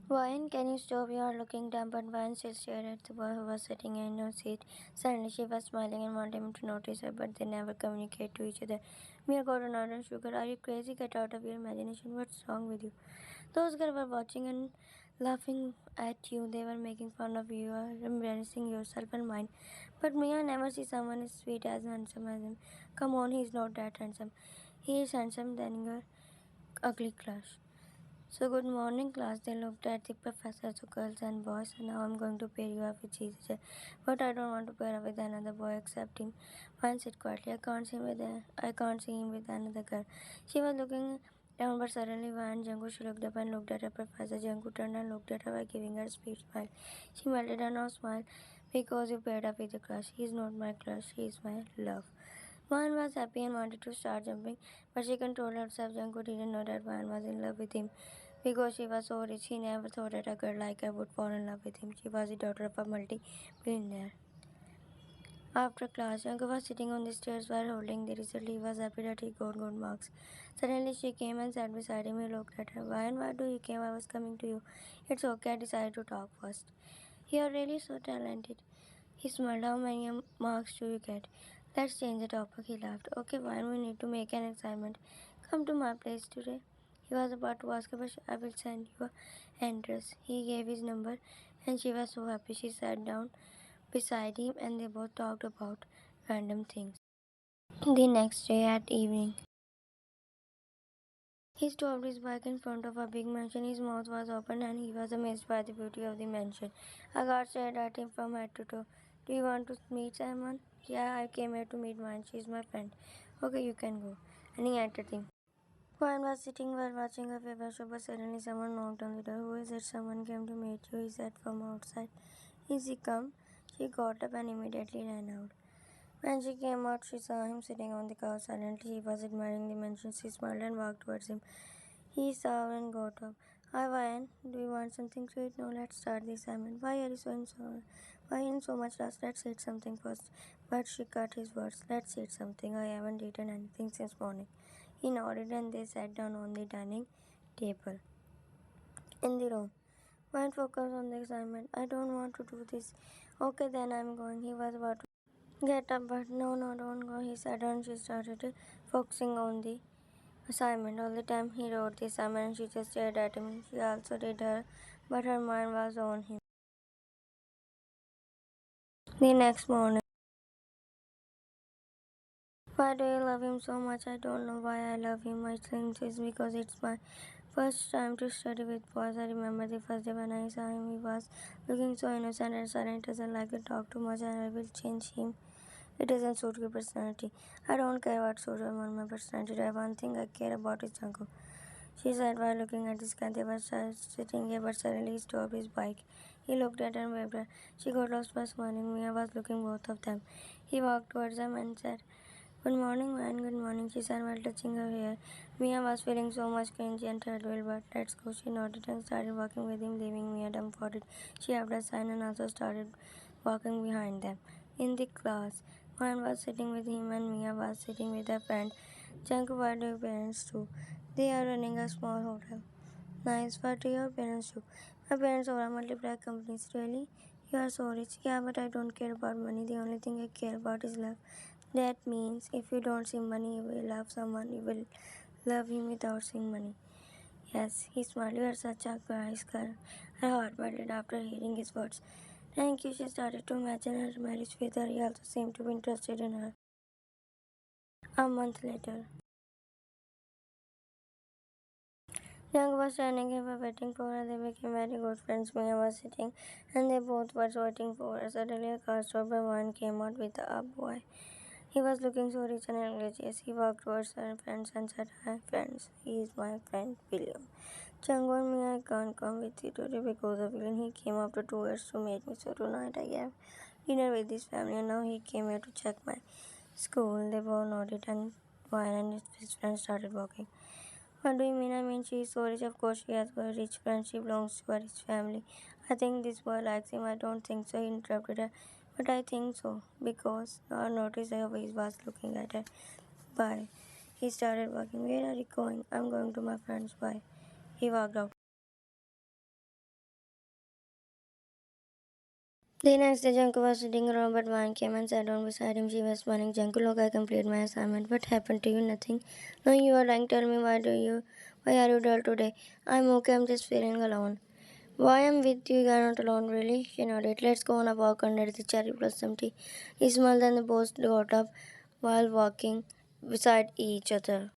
Ryan, can you stop? You are looking dumb, but Ryan still stared at the boy who was sitting in her seat. Suddenly, she was smiling and wanted him to notice her, but they never communicate to each other. Mia got another and sugar. Are you crazy? Get out of your imagination. What's wrong with you? Those girls were watching and laughing at you. They were making fun of you. You are embarrassing yourself and mine. But Mia never sees someone as sweet as handsome as him. Come on, he's not that handsome. He is handsome than your ugly crush. So good morning class. They looked at the professor, so girls and boys. And now I'm going to pair you up with Jesus. But I don't want to pair up with another boy except him. One said quietly, I can't see him with another girl. She was looking down, but suddenly when Jungkook, she looked up and looked at her professor. Jungkook turned and looked at her by giving her a sweet smile. She melted and now smiled because you paired up with a crush. He's not my crush, he's my love. Van was happy and wanted to start jumping, but she controlled herself. Jungkook didn't know that Van was in love with him. Because she was so rich, he never thought that a girl like her would fall in love with him. She was the daughter of a multi-billionaire. After class, Jungkook was sitting on the stairs while holding the result. He was happy that he got good marks. Suddenly, she came and sat beside him. He looked at her. Why do you came? I was coming to you. It's okay, I decided to talk first. You're really so talented. He smiled. How many marks do you get? Let's change the topic, he laughed. Okay, fine, we need to make an assignment. Come to my place today. He was about to ask her, but I will send you an address. He gave his number, and she was so happy. She sat down beside him, and they both talked about random things. The next day at evening, he stopped his bike in front of a big mansion. His mouth was open, and he was amazed by the beauty of the mansion. A guard stared at him from head to toe. Do you want to meet Simon? Yeah, I came here to meet mine. She's my friend. Okay, you can go. And he entered him. Juan was sitting while watching a paper show, but suddenly someone knocked on the door. Who is it? Someone came to meet you, he said from outside. Is he come? She got up and immediately ran out. When she came out, she saw him sitting on the couch silently. He was admiring the mansion. She smiled and walked towards him. He saw and got up. Hi, Ryan. Do you want something to eat? No, let's start the assignment. Why are you Why in so much rush? Let's eat something first. But she cut his words. Let's eat something. I haven't eaten anything since morning. He nodded and they sat down on the dining table in the room. Ryan focused on the assignment. I don't want to do this. Okay, then I'm going. He was about to get up, but no, don't go. He sat down and she started focusing on the assignment. All the time he wrote the assignment and she just stared at him. She also did her, but her mind was on him. The next morning. Why do you love him so much? I don't know why I love him. I think it's because it's my first time to study with boys. I remember the first day when I saw him. He was looking so innocent and silent. Doesn't like to talk too much and I will change him. It doesn't suit your personality. I don't care what suits my personality. The one thing I care about is Jungkook. She said while looking at the sky. They were sitting here, but suddenly he stopped his bike. He looked at her and waved her. She got lost by smiling. Mia was looking both of them. He walked towards them and said, Good morning, man. Good morning, she said while touching her hair. Mia was feeling so much cringe and well, but let's go. She nodded and started walking with him, leaving Mia dumbfounded. She had a sign and also started walking behind them. In the class, Juan was sitting with him and Mia was sitting with her friend. Jungkook, what do your parents do? They are running a small hotel. Nice. What do your parents do? My parents own a multiply companies. Really? You are so rich. Yeah, but I don't care about money. The only thing I care about is love. That means if you don't see money, you will love someone. You will love him without seeing money. Yes, he smiled. You are such a nice girl. Her heart melted after hearing his words. Thank you. She started to imagine her marriage with her. He also seemed to be interested in her. A month later. Young was standing here waiting for her. They became very good friends. Mia was sitting and they both were waiting for her. Suddenly a car stopped and one came out with a boy. He was looking so rich and engaged. He walked towards her friends and said, Hi friends, he is my friend William. Jungkook and me, I can't come with you today because of William. He came after 2 years to meet me. So tonight I have dinner with his family and now he came here to check my school. They both nodded and Ryan and his friends started walking. What do you mean? I mean, she is so rich. Of course, she has got a rich friend. She belongs to a rich family. I think this boy likes him. I don't think so, he interrupted her. But I think so, because I noticed the way he was looking at her. Bye. He started walking. Where are you going? I'm going to my friend's. Bye. He walked out. The next day, Jungkook was sitting around, but Wan came and sat down beside him. She was smiling. Jungkook, look, I completed my assignment. What happened to you? Nothing. No, you are lying. Tell me, why are you dull today? I'm okay. I'm just feeling alone. Why I'm with you? You are not alone, really? She nodded. Let's go on a walk under the cherry blossom tree. He smiled, and they both got up while walking beside each other.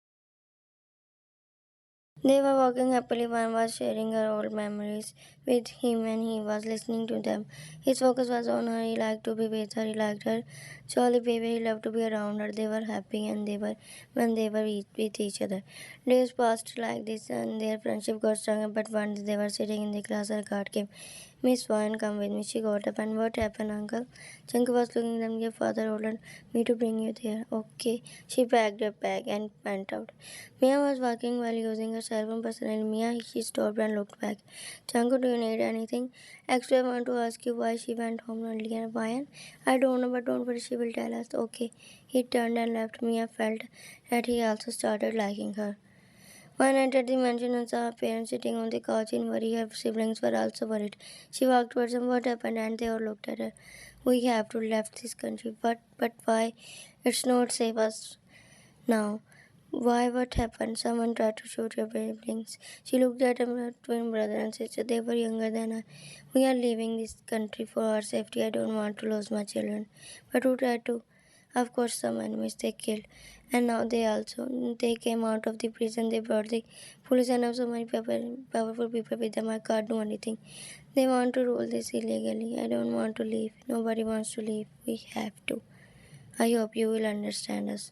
They were walking happily. One was sharing her old memories with him and he was listening to them. His focus was on her. He liked to be with her. He liked her. Jolly baby, he loved to be around her. They were happy and they were when they were with each other. Days passed like this and their friendship got stronger. But once they were sitting in the class, her card came. Miss Vine, come with me. She got up and what happened, uncle? Chunky was looking at them. Your father ordered me to bring you there. Okay. She packed her bag and went out. Mia was walking while using her cell phone. Personally, Mia, she stopped and looked back. Changu, do you need anything? Actually, I want to ask you why she went home earlier. Why? I don't know, but don't worry, she will tell us. Okay. He turned and left. Mia felt that he also started liking her. When I entered the mansion and saw her parents sitting on the couch in worry, her siblings were also worried. She walked towards them. What happened? And they all looked at her. We have to left this country. But why? It's not safe us now. Why? What happened? Someone tried to shoot your siblings. She looked at her twin brother and sister. They were younger than her. We are leaving this country for our safety. I don't want to lose my children. But who tried to? Of course, some enemies they killed. And now they came out of the prison. They brought the police and have so many powerful people with them. I can't do anything. They want to rule this illegally. I don't want to leave. Nobody wants to leave. We have to. I hope you will understand us.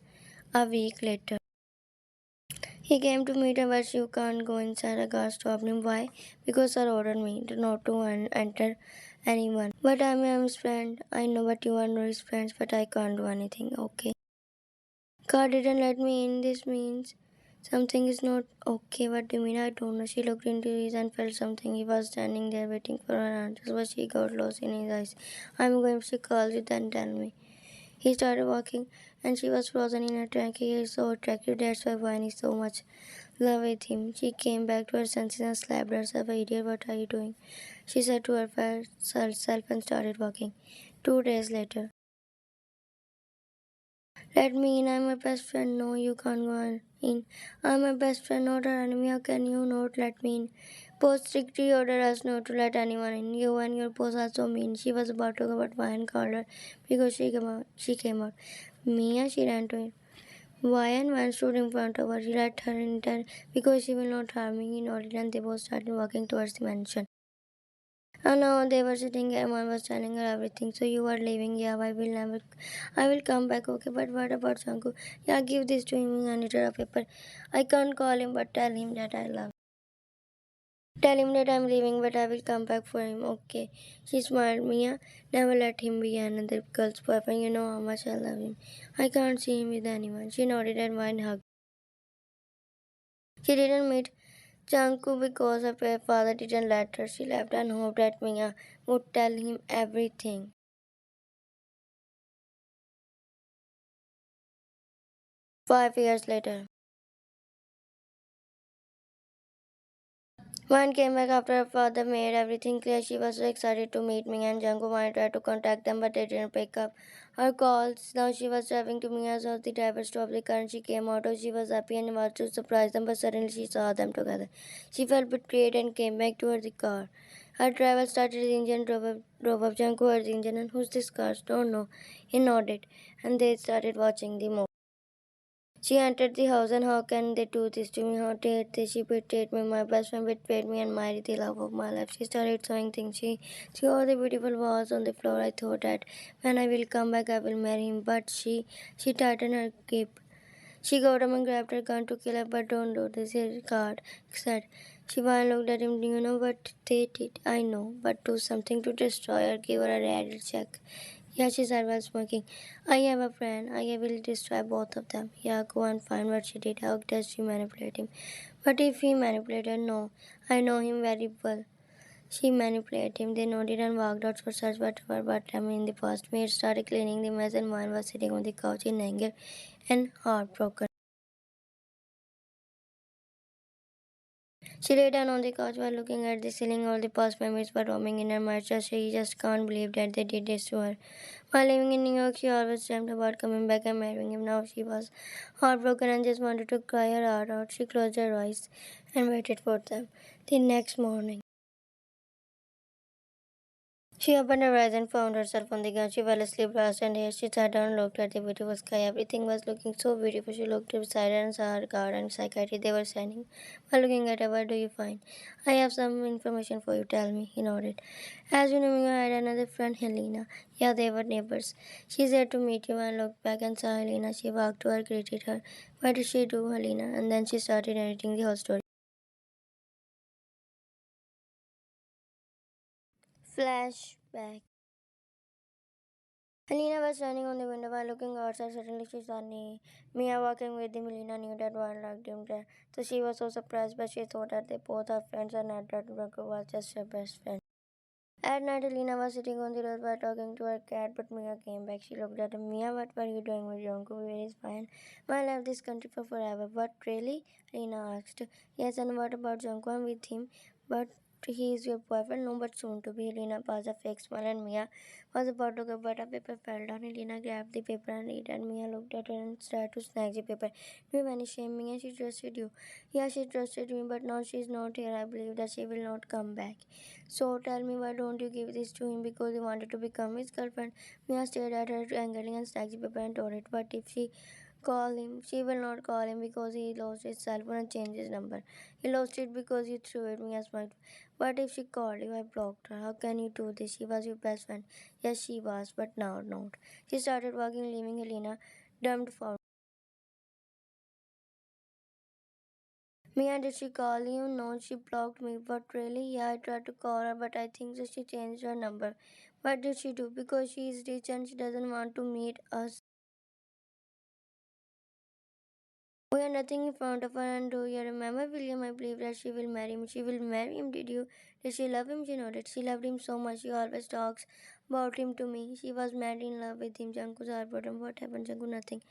A week later. He came to meet her, but you can't go inside. A guard stopped him. Why? Because sir ordered me not to enter anyone. But I'm his friend. I know, but you are not his friends, but I can't do anything. Okay. God didn't let me in. This means something is not okay. What do you mean? I don't know. She looked into his and felt something. He was standing there waiting for her answers, but she got lost in his eyes. I'm going to call you, then tell me. He started walking, and she was frozen in her trance. He is so attractive. That's why Vine is so much love with him. She came back to her senses and slapped herself. Idiot, what are you doing? She said to herself and started walking. 2 days later. Let me in, I'm my best friend. No, you can't go in. I'm my best friend, not her enemy. How can you not let me in? Boss strictly ordered us not to let anyone in. You and your boss are so mean. She was about to go, but Ryan called her because she came out. Mia, she ran to him. Ryan once stood in front of her. She let her enter because she will not harm me. He nodded and they both started walking towards the mansion. And now they were sitting and one was telling her everything. So you are leaving, yeah, I will come back, okay, but what about Sanku? Yeah, give this to him and it a paper. I can't call him but tell him that I love. Tell him that I'm leaving but I will come back for him, okay. She smiled, Mia, never let him be another girl's boyfriend, you know how much I love him. I can't see him with anyone. She nodded and one hugged. She didn't meet Chanku because her father didn't let her. She left and hoped that Mia would tell him everything. 5 years later. Wan came back after her father made everything clear. She was so excited to meet me and Janko wanted tried to contact them but they didn't pick up her calls. Now she was driving to Mia's house. The driver stopped the car and she came out. She was happy and wanted to surprise them but suddenly she saw them together. She felt betrayed and came back to the car. Her driver started his engine, drove up. Janko heard the engine and who's this car? Don't know. He nodded and they started watching the movie. She entered the house and how can they do this to me? How dare they? She betrayed me. My best friend betrayed me and married the love of my life. She started throwing things. She saw the beautiful vase on the floor. I thought that when I will come back I will marry him. But she tightened her grip. She got up and grabbed her gun to kill her, but don't do this, her guard said. She looked at him. Do you know what they did? I know, but do something to destroy her. Give her a radical check. Yeah, she said while smoking. I have a plan. I will destroy both of them. Yeah, go and find what she did. How does she manipulate him? But if he manipulated, no. I know him very well. She manipulated him. They nodded and walked out for search but in the past. Maid started cleaning the mess and Mohan was sitting on the couch in anger and heartbroken. She lay down on the couch while looking at the ceiling. All the past memories were roaming in her mind. She just can't believe that they did this to her. While living in New York, she always dreamed about coming back and marrying him. Now she was heartbroken and just wanted to cry her heart out. She closed her eyes and waited for them. The next morning, she opened her eyes and found herself on the ground. She fell asleep last and here she sat down and looked at the beautiful sky. Everything was looking so beautiful. She looked beside her and saw her guard and psychiatry. They were standing. While looking at her, what do you find? I have some information for you. Tell me. He nodded. As you know, you had another friend, Helena. Yeah, they were neighbors. She's here to meet you. I looked back and saw Helena. She walked to her, greeted her. What did she do, Helena? And then she started narrating the whole story. Flashback. Helena was standing on the window while looking outside. Suddenly she saw Mia walking with him. Helena knew that one liked him there. So she was so surprised, but she thought that they both are friends and that JUNGKOOK was just her best friend. At night, Helena was sitting on the road while talking to her cat, but Mia came back. She looked at him. Mia, what were you doing with JUNGKOOK? Where is fine? I left this country for forever. What, really? Helena asked. Yes, and what about JUNGKOOK? I'm with him, but he is your boyfriend? No, but soon to be. Helena passed a fake smile, and Mia was about to go, but a paper fell down. Helena grabbed the paper and read, and Mia looked at her and started to snag the paper. Do you have any shame, Mia? She trusted you. Yeah, she trusted me, but now she's not here. I believe that she will not come back. So tell me, why don't you give this to him because you wanted to become his girlfriend? Mia stared at her angrily and snatched the paper and tore it. But if she call him, she will not call him because he lost his cell phone and changed his number. He lost it because you threw it. Mia smiled. What if she called you? I blocked her. How can you do this? She was your best friend. Yes, she was, but now not. She started walking, leaving Helena dumbfounded. Mia, did she call you? No, she blocked me. But really? Yeah, I tried to call her, but I think that she changed her number. What did she do? Because she is rich and she doesn't want to meet us. We have nothing in front of her, and do you remember William? I believe that she will marry him. She will marry him. Did she love him? She nodded. She loved him so much. She always talks about him to me. She was mad in love with him. JUNGKOOK's heartbroken. What happened, JUNGKOOK? Nothing.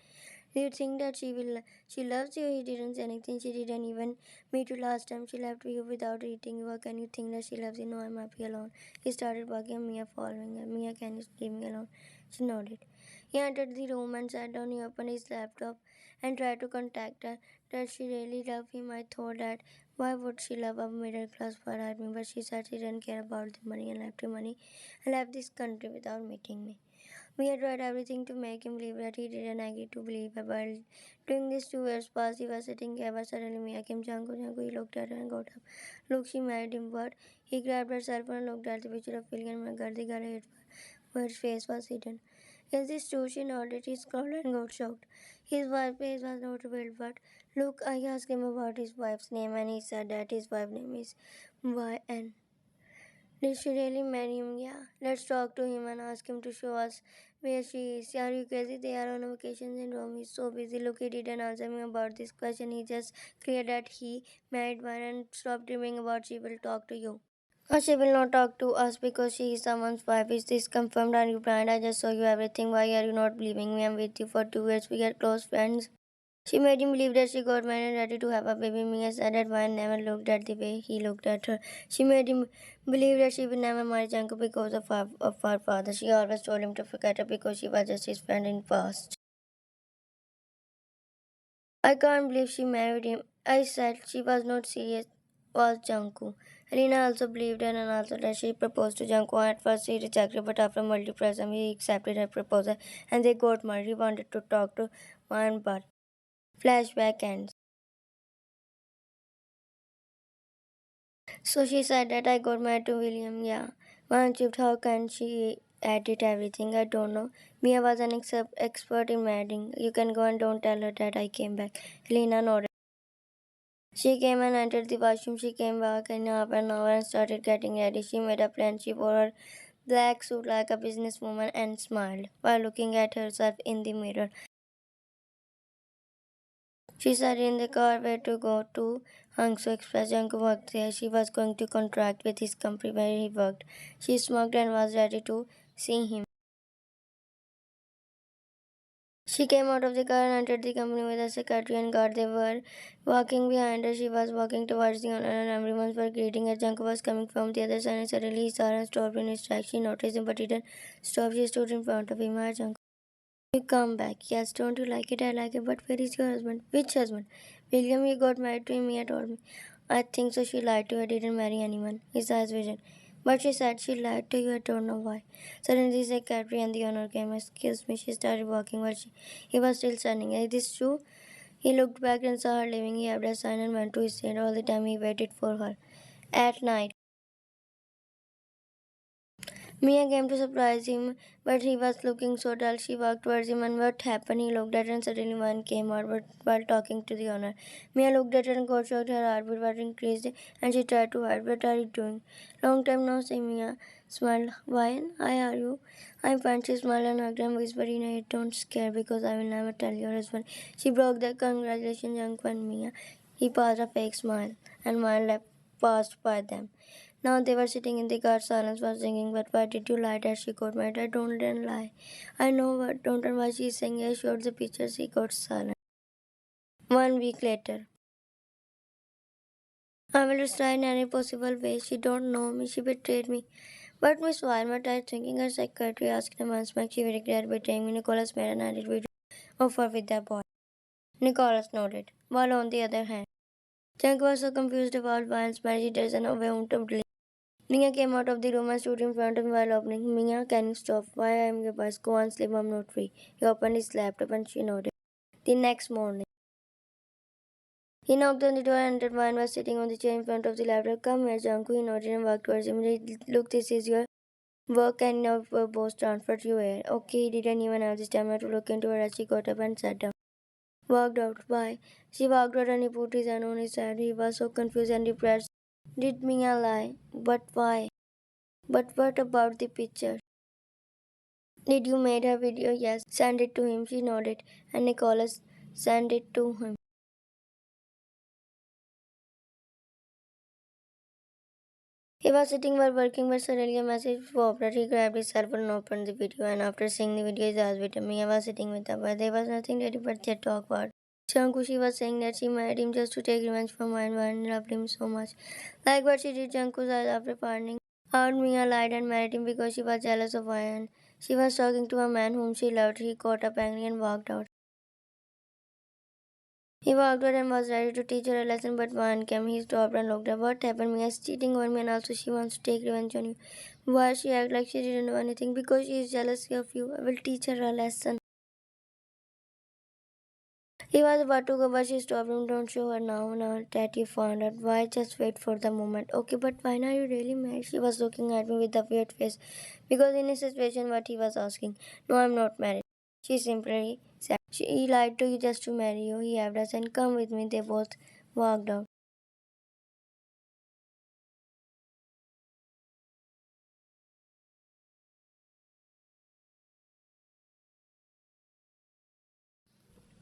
Do you think that she loves you? He didn't say anything. She didn't even meet you last time. She left you without eating you. How can you think that she loves you? No, I'm happy alone. He started walking, Mia following her. Mia, can you leave me alone? She nodded. He entered the room and sat down. He opened his laptop and tried to contact her. Does she really love him? I thought that. Why would she love a middle class for admin? But she said she didn't care about the money and left him money and left this country without meeting me. We had tried everything to make him believe that he didn't agree to believe her. While during these 2 years past, he was sitting here, but suddenly Mia came. JUNGKOOK, he looked at her and got up. Look, she married him. What? He grabbed her cell phone and looked at the picture of William and the girl hid where his face was hidden. Is this true? She nodded. He scowled and got shocked. His wife's face was not revealed, but look, I asked him about his wife's name and he said that his wife's name is Y.N. Did she really marry him? Yeah. Let's talk to him and ask him to show us where she is. Are you crazy? They are on vacations in Rome. He's so busy. Look, he didn't answer me about this question. He just cleared that he married one and stopped dreaming about she will talk to you. Or she will not talk to us because she is someone's wife. Is this confirmed? Are you blind? I just saw you everything. Why are you not believing me? I'm with you for 2 years. We are close friends. She made him believe that she got married and ready to have a baby. Mia said that Ryan never looked at the way he looked at her. She made him believe that she would never marry JUNGKOOK because of her father. She always told him to forget her because she was just his friend in past. I can't believe she married him. I said she was not serious, was JUNGKOOK. Helena also believed her and also that she proposed to JUNGKOOK. At first he rejected, but after multiple pressure, he accepted her proposal and they got married. He wanted to talk to one, but flashback ends. So she said that I got married to William. Yeah. One shift, how can she edit everything? I don't know. Mia was an expert in marrying. You can go and don't tell her that I came back. Helena nodded. She came and entered the washroom. She came back in half an hour and started getting ready. She made a plan. She wore her black suit like a businesswoman and smiled while looking at herself in the mirror. She sat in the car where to go to Hangzhou Express. JUNGKOOK worked there. She was going to contract with his company where he worked. She smoked and was ready to see him. She came out of the car and entered the company with a secretary and guard. They were walking behind her. She was walking towards the owner and everyone was greeting her. Jungkook was coming from the other side and suddenly he saw her and stopped in his tracks. She noticed him but didn't stop. She stood in front of him. Hi, Jungkook. You come back. Yes, don't you like it? I like it. But where is your husband? Which husband? William, you got married to him, Mia told me. I think so. She lied to you. I didn't marry anyone. His eyes vision. But she said she lied to you. I don't know why. Suddenly the secretary and the owner came. Excuse me. She started walking but he was still standing. Is this true? He looked back and saw her leaving. He had a sign and went to his seat. All the time he waited for her. At night, Mia came to surprise him, but he was looking so dull. She walked towards him, and what happened? He looked at her, and suddenly one came out while talking to the owner. Mia looked at her and got shocked. Her heartbeat was increased, and she tried to hide. What are you doing? Long time no see, Mia smiled. Why? How are you? I'm fine. She smiled and hugged him, whispering, "No, don't scare because I will never tell your husband." She broke the congratulations, Jungkook and Mia. He passed a fake smile, and Maya passed by them. Now they were sitting in the car. Silence was singing. But why did you lie that she got married? I don't lie. I know what. Don't know why she's saying. I showed the pictures. He got silent. 1 week later. I will try in any possible way. She don't know me. She betrayed me. But Miss Wilmot, I thinking her secretary asked him once back. She regretted betraying me. Nicholas made an edit video of her with that boy. Nicholas nodded. While on the other hand, Chunk was so confused about Vine's marriage he doesn't know where to believe. Mia came out of the room and stood in front of him while opening. Mia, can you stop? Why I am your boss? Go on, sleep. I'm not free. He opened his laptop and she nodded. The next morning, he knocked on the door and entered. Wine was sitting on the chair in front of the laptop. Come here, Jungkook. He nodded and walked towards him. Look, this is your work and your boss transferred you here. Okay, he didn't even have the stamina to look into her as she got up and sat down. Walked out. Why? She walked out and he put his hand on his head. He was so confused and depressed. Did Mia lie? But why? But what about the picture? Did you made her video? Yes. Send it to him. She nodded. And Nicholas sent it to him. He was sitting while working but suddenly a message popped up. He grabbed his cell phone and opened the video, and after seeing the video his eyes with me. I was sitting with her, but there was nothing ready but their talk about. Jungkook, was saying that she married him just to take revenge for mine and loved him so much. Like what she did Jungkook's eyes after pardoning out Mia lied and married him because she was jealous of Ryan. She was talking to a man whom she loved. He got up angry and walked out. He walked out and was ready to teach her a lesson, but one came. He stopped and looked at what happened. Mia is cheating on me, and also she wants to take revenge on you. Why she act like she didn't know anything? Because she is jealous of you. I will teach her a lesson. He was about to go, but she stopped him. Don't show her now that you found out. Why just wait for the moment? Okay, but why are you really married? She was looking at me with a weird face. Because in his situation, what he was asking. No, I'm not married. She simply said. He lied to you just to marry you. He had us and come with me. They both walked out.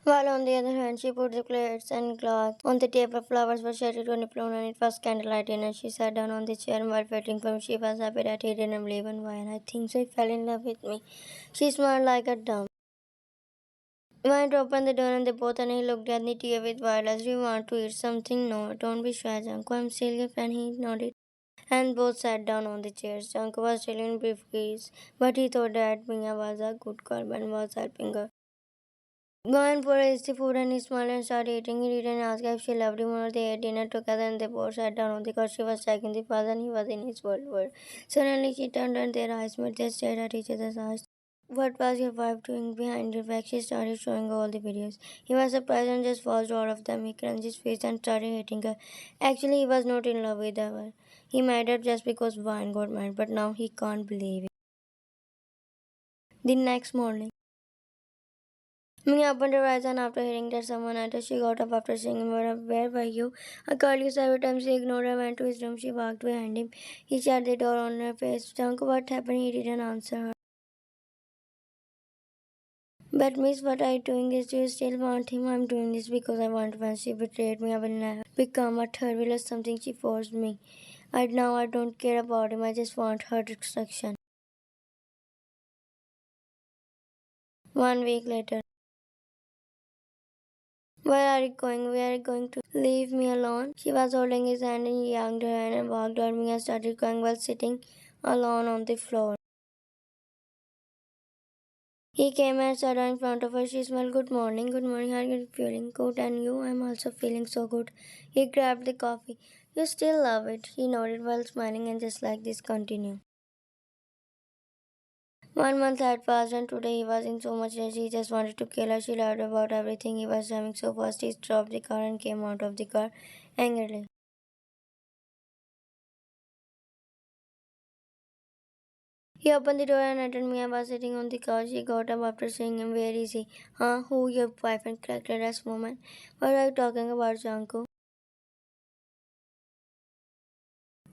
While on the other hand, she put the plates and glass on the table. Flowers were shattered on the floor and it was candlelight dinner. She sat down on the chair while waiting for him. She was happy that he didn't believe in wine. I think so. He fell in love with me. She smiled like a dumb. Wine opened the door and they both and he looked at the TV with wild eyes. Do you want to eat something? No, don't be shy, Janko. I'm still your friend. He nodded. And both sat down on the chairs. Janko was still in briefcase, but he thought that Mia was a good girl and was helping her. Gohan poured the food and he smiled and started eating. He didn't ask if she loved him or they ate dinner together and they both sat down on the couch. She was checking the father and he was in his world. Suddenly she turned and their eyes met. They stared at each other's eyes. What was your wife doing behind your back? She started showing all the videos. He was surprised and just watched all of them. He clenched his face and started hating her. Actually, he was not in love with her. He married her just because Vine got married, but now he can't believe it. The next morning, Mia opened her eyes and after hearing that someone entered, she got up after seeing him. Where were you? I called you several times. She ignored her, went to his room. She walked behind him. He shut the door on her face. Janko, what happened? He didn't answer her. But miss, what are you doing? Is do you still want him? I'm doing this because I want when she betrayed me. I will never become a third wheel or something. She forced me. I don't care about him. I just want her destruction. 1 week later. Where are you going? Where are you going to leave me alone? She was holding his hand and he yanked her hand and walked toward me and started crying while sitting alone on the floor. He came and sat down in front of her. She smiled. Good morning. Good morning. How are you feeling? Good. And you? I'm also feeling so good. He grabbed the coffee. You still love it. She nodded while smiling and just like this continued. 1 month had passed and today he was in so much rage he just wanted to kill her. She laughed about everything he was driving so fast. He stopped the car and came out of the car angrily. He opened the door and entered. Mia was sitting on the couch. She got up after seeing him. Where is he? Huh? Who? Your boyfriend? Corrected us woman. What are you talking about, Jungkook?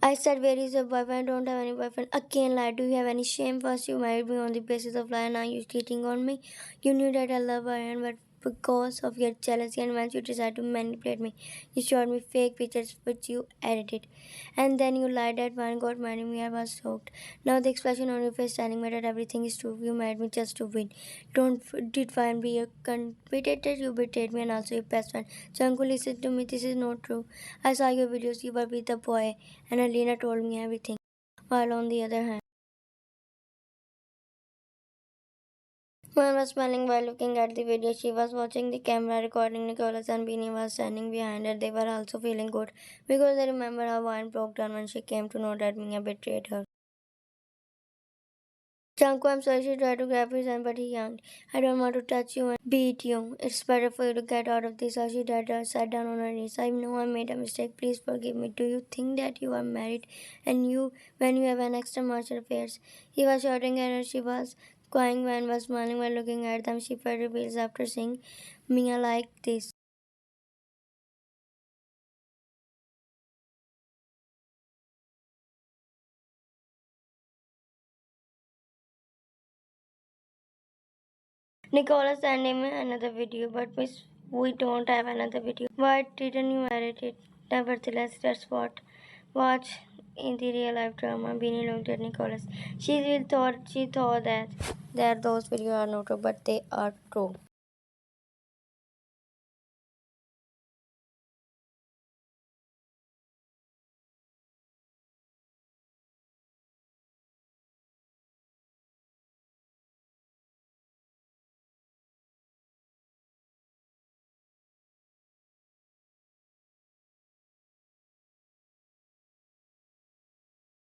I said, where is your boyfriend? I don't have any boyfriend. Again, lie. Do you have any shame? First, you married me on the basis of lie. Now you're cheating on me. You knew that I love her, but because of your jealousy and once you decided to manipulate me, you showed me fake pictures which you edited. And then you lied that one got married me. I was shocked. Now the expression on your face telling me that everything is true. You married me just to win. Don't did find be a competitor. You betrayed me and also your best friend. Jungkook, listen to me. This is not true. I saw your videos. You were with the boy and Alina told me everything. While on the other hand, Mom was smiling while looking at the video. She was watching the camera recording. Nicholas and Beanie was standing behind her. They were also feeling good because they remembered how Vine broke down when she came to know that Mia betrayed her. Janko, I'm sorry, she tried to grab his hand, but he yanked. I don't want to touch you and beat you. It's better for you to get out of this house. She sat down on her knees. I know I made a mistake. Please forgive me. Do you think that you are married and when you have an extramarital affairs? He was shouting at her. She was crying. Van was smiling while looking at them. She felt rebellious after seeing Mia like this. Nicholas sent him another video, but miss, we don't have another video. Why didn't you edit it? Nevertheless, that's what watch in the real life drama. Beanie looked at Nicholas. She thought that those videos are not true, but they are true.